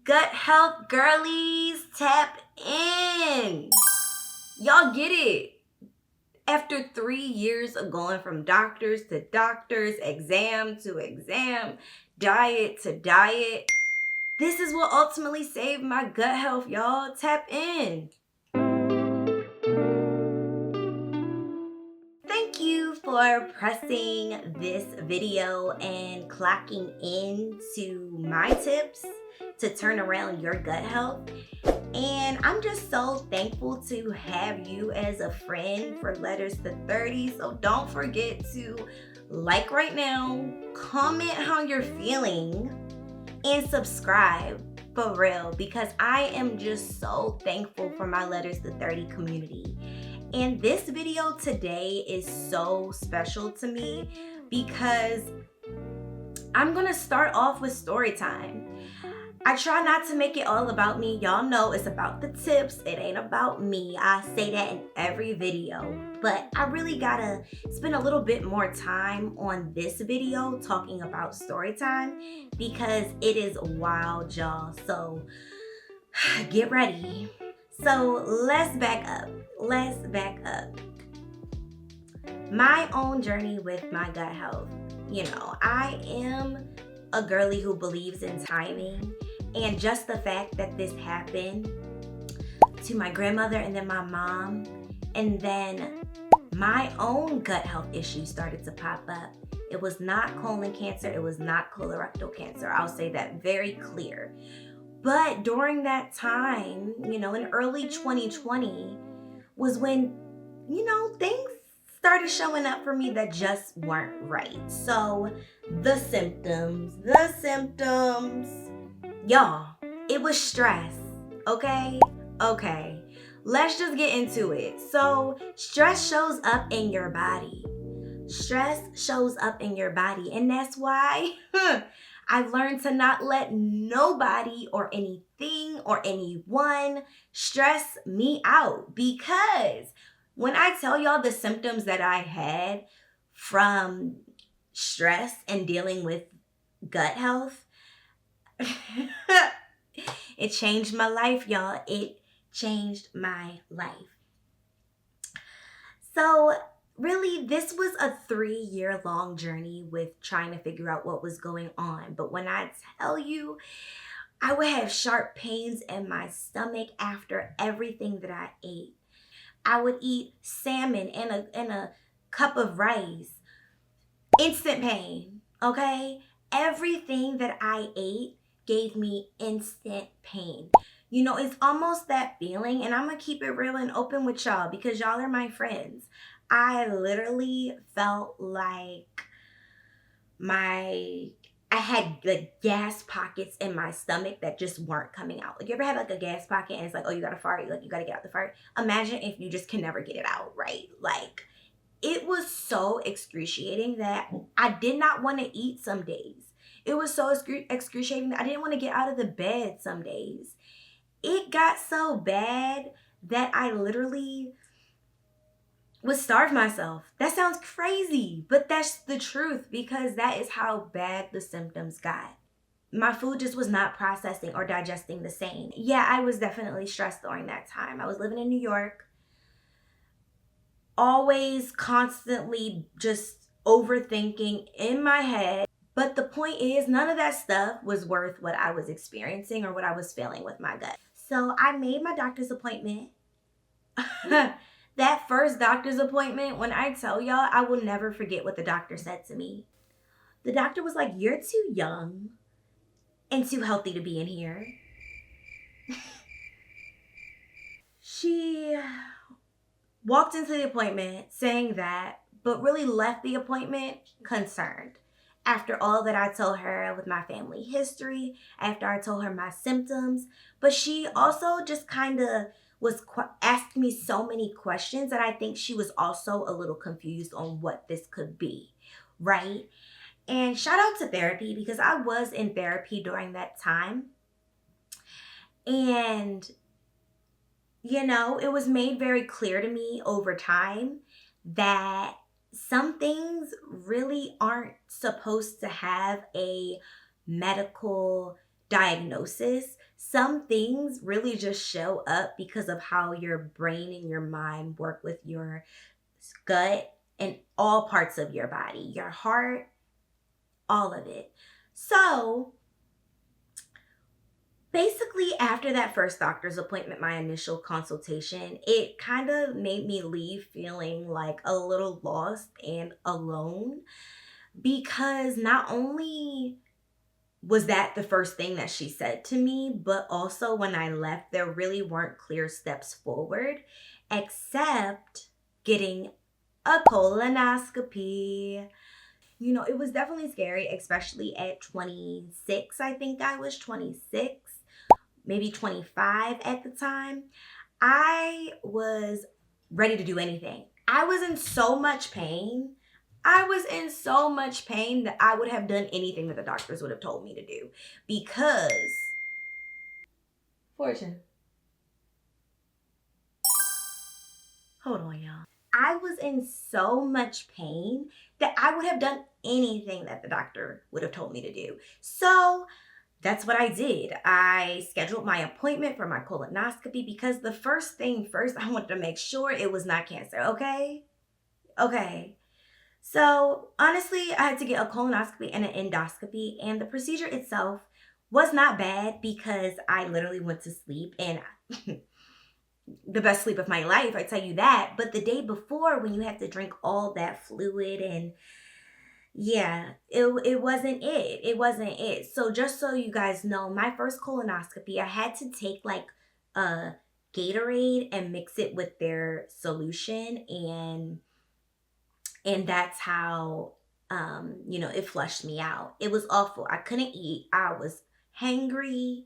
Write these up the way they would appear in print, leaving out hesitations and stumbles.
Gut health girlies, tap in. Y'all get it. After 3 years of going from doctors to doctors, exam to exam, diet to diet, this is what ultimately saved my gut health, y'all. Tap in. Thank you for pressing this video and clocking into my tips to turn around your gut health. And I'm just so thankful to have you as a friend for Letters to 30. So don't forget to like right now, comment how you're feeling, and subscribe for real, because I am just so thankful for my Letters to 30 community. And this video today is so special to me because I'm gonna start off with story time. I try not to make it all about me. Y'all know it's about the tips. It ain't about me. I say that in every video. But I really gotta spend a little bit more time on this video talking about story time because it is wild, y'all. So get ready. So let's back up. My own journey with my gut health. You know, I am a girly who believes in timing. And just the fact that this happened to my grandmother and then my mom, and then my own gut health issues started to pop up. It was not colon cancer. It was not colorectal cancer. I'll say that very clear. But during that time, you know, in early 2020 was when, you know, things started showing up for me that just weren't right. So the symptoms, y'all, it was stress, okay? Okay, let's just get into it. So stress shows up in your body. Stress shows up in your body, and that's why I've learned to not let nobody or anything or anyone stress me out, because when I tell y'all the symptoms that I had from stress and dealing with gut health, it changed my life, y'all. It changed my life. So really, this was a 3-year-long journey with trying to figure out what was going on. But when I tell you, I would have sharp pains in my stomach after everything that I ate. I would eat salmon and a cup of rice. Instant pain, okay? Everything that I ate gave me instant pain. You know, it's almost that feeling, and I'm gonna keep it real and open with y'all because y'all are my friends. I literally felt like I had like gas pockets in my stomach that just weren't coming out. Like, you ever had like a gas pocket and it's like, oh, you gotta fart, like you gotta get out the fart? Imagine if you just can never get it out, right? Like, it was so excruciating that I did not want to eat some days. It was so excruciating that I didn't want to get out of the bed some days. It got so bad that I literally would starve myself. That sounds crazy, but that's the truth because that is how bad the symptoms got. My food just was not processing or digesting the same. Yeah, I was definitely stressed during that time. I was living in New York. Always constantly just overthinking in my head. But the point is, none of that stuff was worth what I was experiencing or what I was feeling with my gut. So I made my doctor's appointment. That first doctor's appointment, when I tell y'all, I will never forget what the doctor said to me. The doctor was like, "You're too young and too healthy to be in here." She walked into the appointment saying that, but really left the appointment concerned. After all that I told her with my family history, after I told her my symptoms, but she also just kind of was asking me so many questions that I think she was also a little confused on what this could be, right? And shout out to therapy because I was in therapy during that time. And you know, it was made very clear to me over time that some things really aren't supposed to have a medical diagnosis. Some things really just show up because of how your brain and your mind work with your gut and all parts of your body, your heart, all of it. So basically, after that first doctor's appointment, my initial consultation, it kind of made me leave feeling like a little lost and alone, because not only was that the first thing that she said to me, but also when I left, there really weren't clear steps forward except getting a colonoscopy. You know, it was definitely scary, especially at 26. I think I was 26, maybe 25 at the time. I was ready to do anything. I was in so much pain. I was in so much pain that I would have done anything that the doctors would have told me to do, because Fortune. Hold on, y'all. I was in so much pain that I would have done anything that the doctor would have told me to do. So that's what I did. I scheduled my appointment for my colonoscopy because the first thing first, I wanted to make sure it was not cancer, okay? Okay. So honestly, I had to get a colonoscopy and an endoscopy, and the procedure itself was not bad because I literally went to sleep, and the best sleep of my life, I tell you that. But the day before, when you have to drink all that fluid, and yeah, it wasn't it. It wasn't it. So just so you guys know, my first colonoscopy, I had to take like a Gatorade and mix it with their solution, and that's how it flushed me out. It was awful. I couldn't eat. I was hangry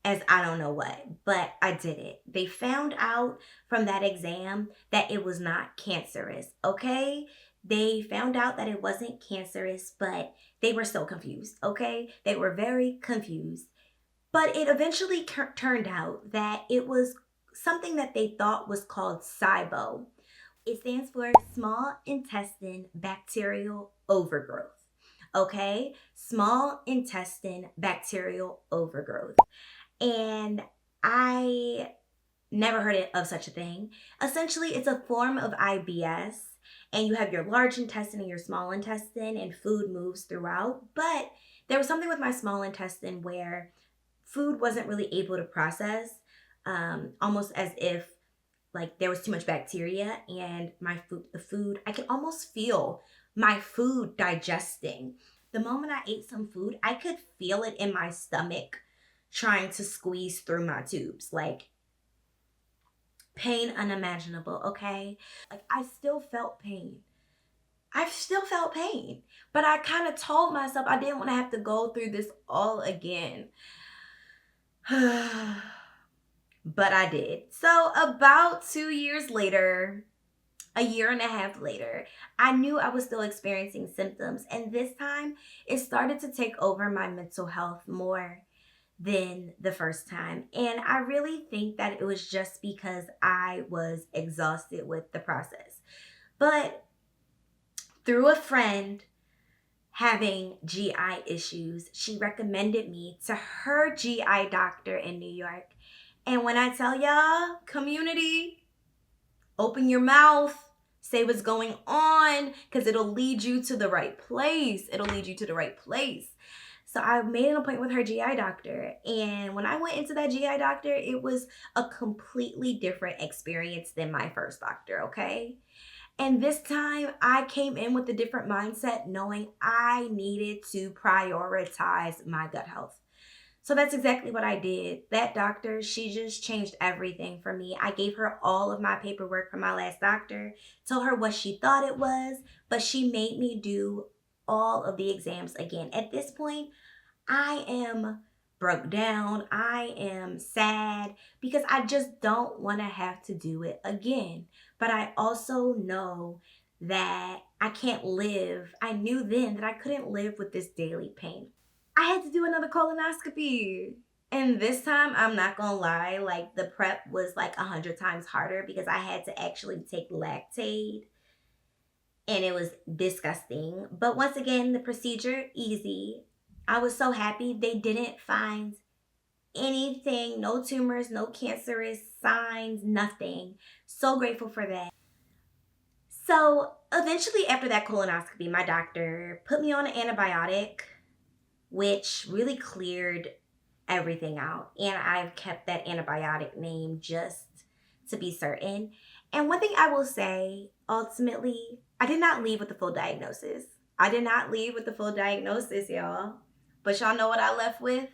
as I don't know what, but I did it. They found out from that exam that it was not cancerous, okay? They found out that it wasn't cancerous, but they were so confused, okay? They were very confused. But it eventually turned out that it was something that they thought was called SIBO. It stands for Small Intestine Bacterial Overgrowth, okay? Small Intestine Bacterial Overgrowth. And I never heard of such a thing. Essentially, it's a form of IBS, and you have your large intestine and your small intestine, and food moves throughout. But there was something with my small intestine where food wasn't really able to process, almost as if like there was too much bacteria, and the food, I could almost feel my food digesting. The moment I ate some food, I could feel it in my stomach trying to squeeze through my tubes. Like, pain unimaginable, okay? Like, I still felt pain. But I kind of told myself I didn't want to have to go through this all again. But I did. So about 2 years later, a year and a half later, I knew I was still experiencing symptoms. And this time, it started to take over my mental health more than the first time. And I really think that it was just because I was exhausted with the process. But through a friend having GI issues, she recommended me to her GI doctor in New York. And when I tell y'all, community, open your mouth, say what's going on, because it'll lead you to the right place. So I made an appointment with her GI doctor. And when I went into that GI doctor, it was a completely different experience than my first doctor, okay? And this time I came in with a different mindset, knowing I needed to prioritize my gut health. So that's exactly what I did. That doctor, she just changed everything for me. I gave her all of my paperwork from my last doctor, told her what she thought it was, but she made me do all of the exams again. At this point, I am broke down. I am sad because I just don't want to have to do it again. But I also know that I can't live. I knew then that I couldn't live with this daily pain. I had to do another colonoscopy. And this time, I'm not gonna lie, like the prep was like 100 times harder because I had to actually take Lactaid, and it was disgusting. But once again, the procedure, easy. I was so happy they didn't find anything, no tumors, no cancerous signs, nothing. So grateful for that. So eventually after that colonoscopy, my doctor put me on an antibiotic, which really cleared everything out. And I've kept that antibiotic name just to be certain. And one thing I will say, ultimately, I did not leave with the full diagnosis. I did not leave with the full diagnosis, y'all. But y'all know what I left with?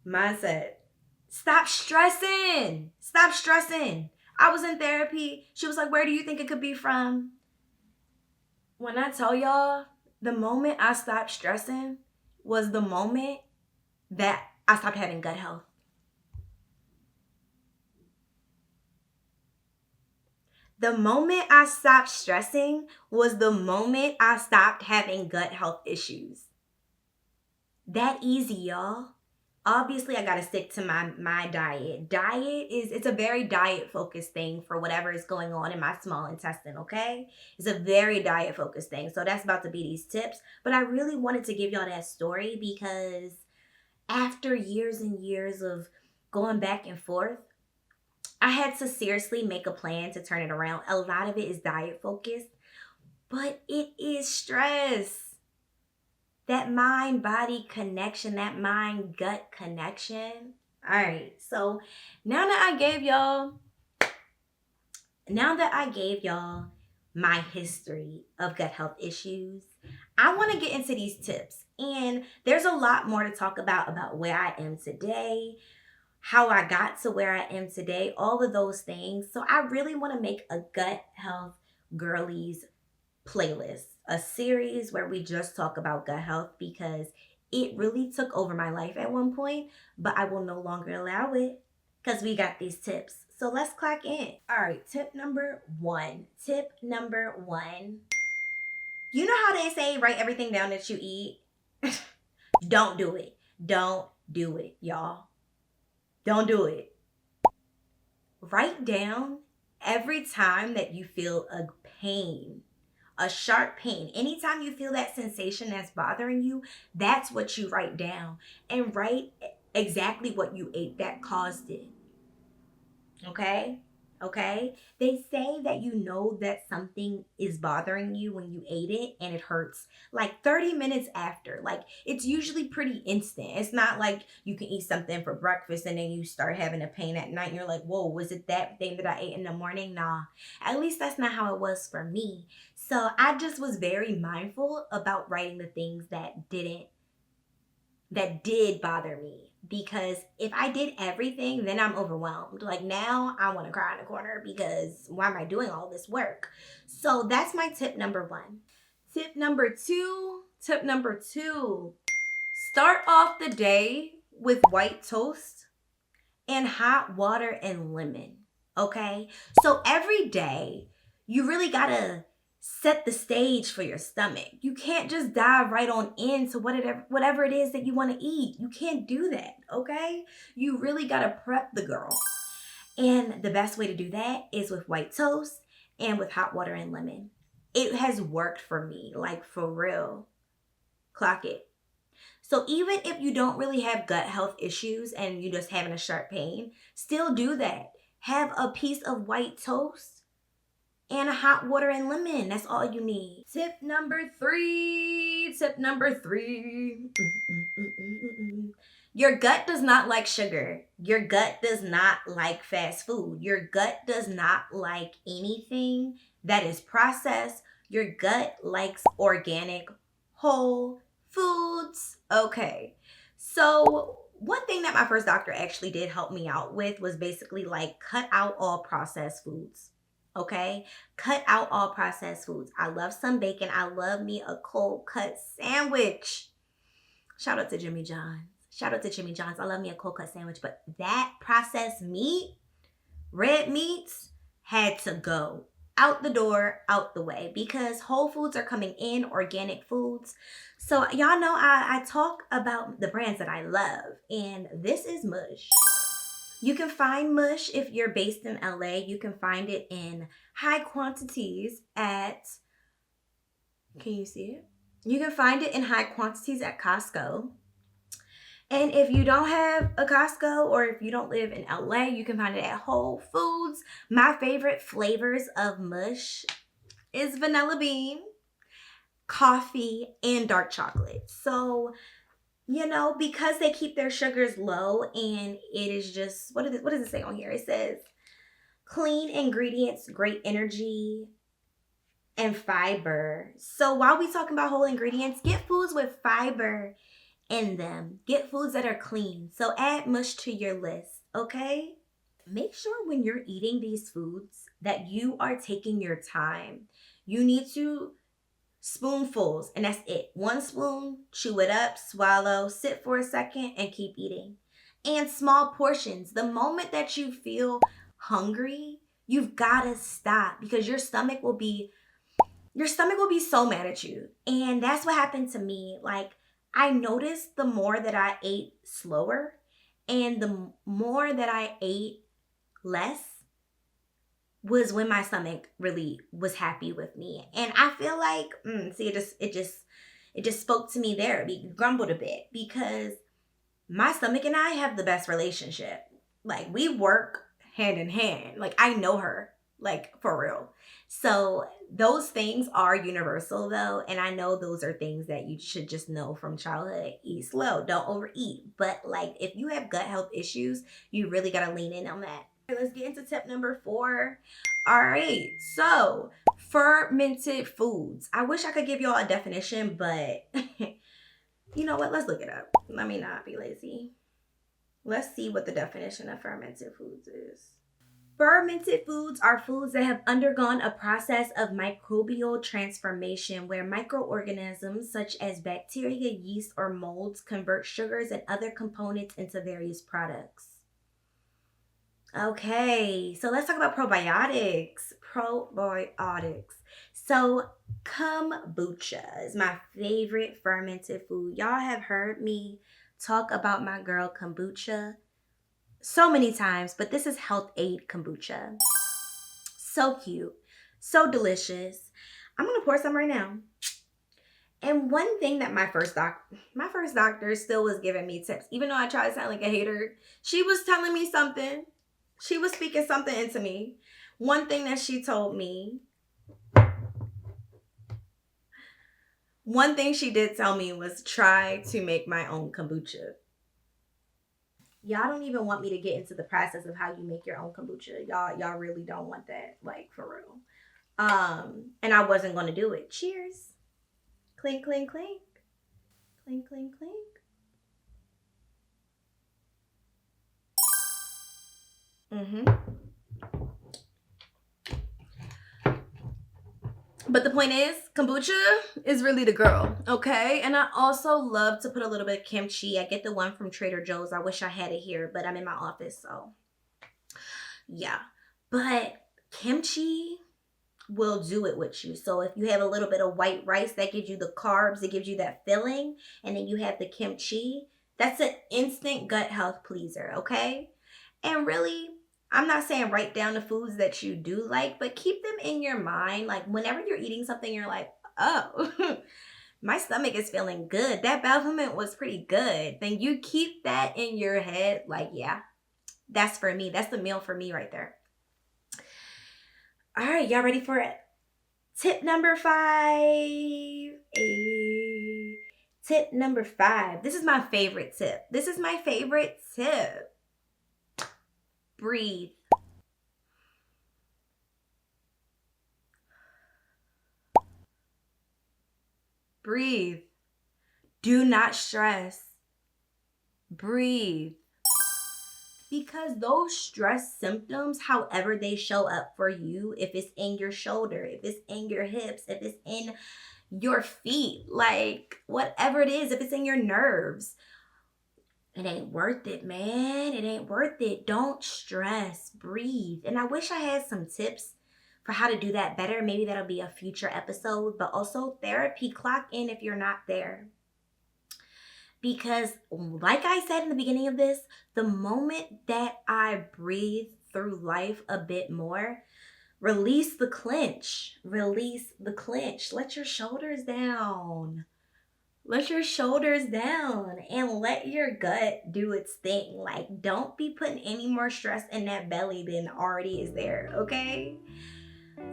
Mindset. Stop stressing. Stop stressing. I was in therapy. She was like, where do you think it could be from? When I tell y'all, the moment I stopped stressing was the moment that I stopped having gut health. The moment I stopped stressing was the moment I stopped having gut health issues. That easy, y'all. Obviously, I gotta stick to my diet. It's a very diet-focused thing for whatever is going on in my small intestine, okay? It's a very diet-focused thing. So that's about to be these tips. But I really wanted to give y'all that story because after years and years of going back and forth, I had to seriously make a plan to turn it around. A lot of it is diet-focused, but it is stress. That mind-body connection, that mind-gut connection. All right, so now that I gave y'all my history of gut health issues, I want to get into these tips. And there's a lot more to talk about where I am today, how I got to where I am today, all of those things. So I really want to make a gut health girlies playlist, a series where we just talk about gut health because it really took over my life at one point, but I will no longer allow it because we got these tips. So let's clock in. All right, tip number one. You know how they say write everything down that you eat? Don't do it. Don't do it, y'all. Don't do it. Write down every time that you feel a pain, a sharp pain. Anytime you feel that sensation that's bothering you, that's what you write down. And write exactly what you ate that caused it. Okay? They say that you know that something is bothering you when you ate it and it hurts like 30 minutes after. Like, it's usually pretty instant. It's not like you can eat something for breakfast and then you start having a pain at night and you're like, whoa, was it that thing that I ate in the morning? Nah, at least that's not how it was for me. So I just was very mindful about writing the things that did bother me, because if I did everything, then I'm overwhelmed. Like, now I want to cry in a corner because why am I doing all this work? So that's my tip number one. Tip number two, start off the day with white toast and hot water and lemon. Okay? So every day you really gotta set the stage for your stomach. You can't just dive right on into whatever it is that you want to eat. You can't do that, okay? You really got to prep the girl. And the best way to do that is with white toast and with hot water and lemon. It has worked for me, like for real. Clock it. So even if you don't really have gut health issues and you're just having a sharp pain, still do that. Have a piece of white toast and a hot water and lemon. That's all you need. Tip number three. Your gut does not like sugar. Your gut does not like fast food. Your gut does not like anything that is processed. Your gut likes organic, whole foods. Okay. So one thing that my first doctor actually did help me out with was basically like cut out all processed foods. Okay, cut out all processed foods. I love some bacon. I love me a cold cut sandwich. Shout out to Jimmy John's. I love me a cold cut sandwich. But that processed meat, red meats, had to go out the door, out the way, because whole foods are coming in, organic foods. So y'all know I talk about the brands that I love, and this is Mush. You can find Mush if you're based in LA. You can find it in high quantities at, can you see it? You can find it in high quantities at Costco. And if you don't have a Costco or if you don't live in LA, you can find it at Whole Foods. My favorite flavors of Mush is vanilla bean, coffee, and dark chocolate. So, because they keep their sugars low and it is just, what does it say on here? It says clean ingredients, great energy, and fiber. So while we talking about whole ingredients, get foods with fiber in them. Get foods that are clean. So add Mush to your list, okay? Make sure when you're eating these foods that you are taking your time. You need to spoonfuls, and that's it. 1 spoon, chew it up, swallow, sit for a second, and keep eating. And small portions. The moment that you feel hungry, you've got to stop because your stomach will be so mad at you. And that's what happened to me. Like, I noticed the more that I ate slower and the more that I ate less was when my stomach really was happy with me. And I feel like, it just spoke to me there. It grumbled a bit because my stomach and I have the best relationship. Like, we work hand in hand. Like, I know her, like, for real. So those things are universal though. And I know those are things that you should just know from childhood. Eat slow, don't overeat. But like, if you have gut health issues, you really got to lean in on that. Let's get into tip number 4. All right, so fermented foods. I wish I could give y'all a definition, but you know what? Let's look it up. Let me not be lazy. Let's see what the definition of fermented foods is. Fermented foods are foods that have undergone a process of microbial transformation where microorganisms such as bacteria, yeast, or molds convert sugars and other components into various products. Okay, so let's talk about probiotics. So kombucha is my favorite fermented food. Y'all have heard me talk about my girl kombucha so many times, but this is Health Aid kombucha. So cute, so delicious. I'm gonna pour some right now. And one thing that my first doctor still was giving me tips, even though I tried to sound like a hater, she was telling me something. She was speaking something into me. One thing that she told me, one thing she did tell me was try to make my own kombucha. Y'all don't even want me to get into the process of how you make your own kombucha. Y'all really don't want that, like, for real. And I wasn't going to do it. Cheers. Clink, clink, clink. Clink, clink, clink. But the point is, kombucha is really the girl, okay? And I also love to put a little bit of kimchi. I get the one from Trader Joe's. I wish I had it here, but I'm in my office, so yeah. But kimchi will do it with you. So if you have a little bit of white rice, that gives you the carbs, it gives you that filling, and then you have the kimchi, that's an instant gut health pleaser, okay? And really, I'm not saying write down the foods that you do like, but keep them in your mind. Like, whenever you're eating something, you're like, oh, my stomach is feeling good. That bowel movement was pretty good. Then you keep that in your head. Like, yeah, that's for me. That's the meal for me right there. All right, y'all ready for it? Tip number 5. Tip number 5. This is my favorite tip. Breathe. Breathe. Do not stress. Breathe. Because those stress symptoms, however they show up for you, if it's in your shoulder, if it's in your hips, if it's in your feet, like whatever it is, if it's in your nerves, it ain't worth it, man. It ain't worth it. Don't stress. Breathe. And I wish I had some tips for how to do that better. Maybe that'll be a future episode. But also therapy, clock in if you're not there. Because like I said in the beginning of this, the moment that I breathe through life a bit more, release the clench. Release the clench. Let your shoulders down. let your shoulders down and let your gut do its thing. Like, don't be putting any more stress in that belly than already is there, okay?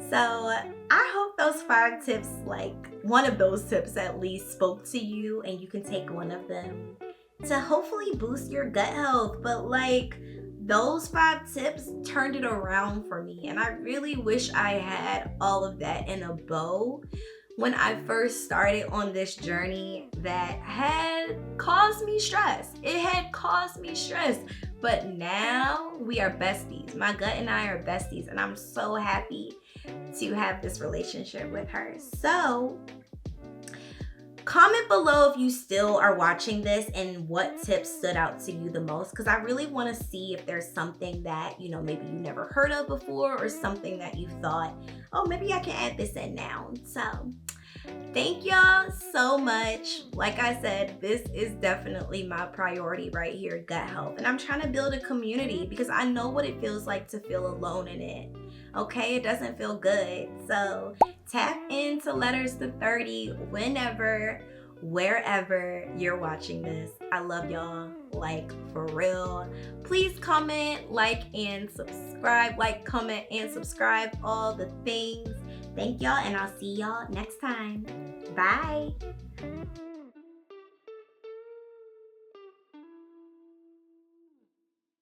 So I hope those 5 tips, like one of those tips at least, spoke to you and you can take one of them to hopefully boost your gut health. But like, those 5 tips turned it around for me, and I really wish I had all of that in a bow when I first started on this journey that had caused me stress. It had caused me stress. But now we are besties. My gut and I are besties, and I'm so happy to have this relationship with her. So comment below if you still are watching this and what tips stood out to you the most, because I really want to see if there's something that, you know, maybe you never heard of before, or something that you thought, oh, maybe I can add this in now. So thank y'all so much. Like I said, this is definitely my priority right here, gut health. And I'm trying to build a community because I know what it feels like to feel alone in it. Okay, it doesn't feel good. So tap into Letters to 30 whenever, wherever you're watching this. I love y'all, like, for real. Please comment, like, and subscribe. Like, comment, and subscribe, all the things. Thank y'all, and I'll see y'all next time. Bye.